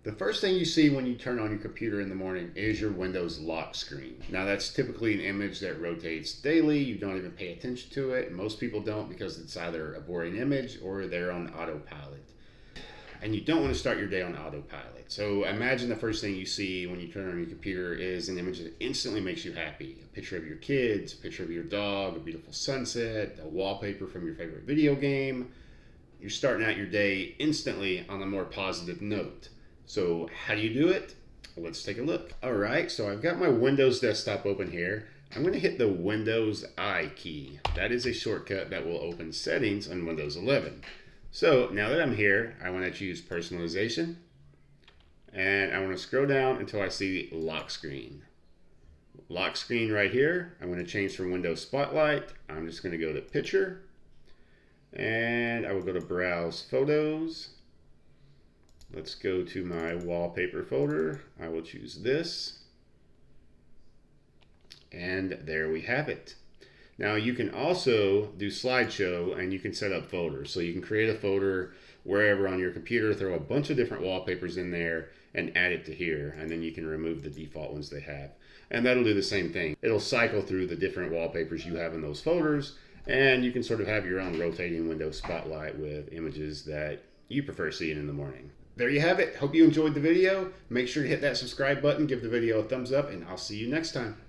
The first thing you see when you turn on your computer in the morning is your Windows lock screen. Now that's typically an image that rotates daily. You don't even pay attention to it. Most people don't because it's either a boring image or they're on autopilot. And you don't want to start your day on autopilot. So imagine the first thing you see when you turn on your computer is an image that instantly makes you happy. A picture of your kids, a picture of your dog, a beautiful sunset, a wallpaper from your favorite video game. You're starting out your day instantly on a more positive note. So how do you do it? Let's take a look. All right, so I've got my Windows desktop open here. I'm going to hit the Windows I key. That is a shortcut that will open settings on Windows 11. So now that I'm here, I want to choose personalization, and I want to scroll down until I see lock screen. Lock screen right here. I'm going to change from Windows Spotlight. I'm just going to go to picture, and I will go to browse photos. Let's go to my wallpaper folder. I will choose this, and there we have it. Now you can also do slideshow and you can set up folders. So you can create a folder wherever on your computer, throw a bunch of different wallpapers in there and add it to here. And then you can remove the default ones they have. And that'll do the same thing. It'll cycle through the different wallpapers you have in those folders, and you can sort of have your own rotating Windows Spotlight with images that you prefer seeing in the morning. There you have it. Hope you enjoyed the video. Make sure to hit that subscribe button, give the video a thumbs up, and I'll see you next time.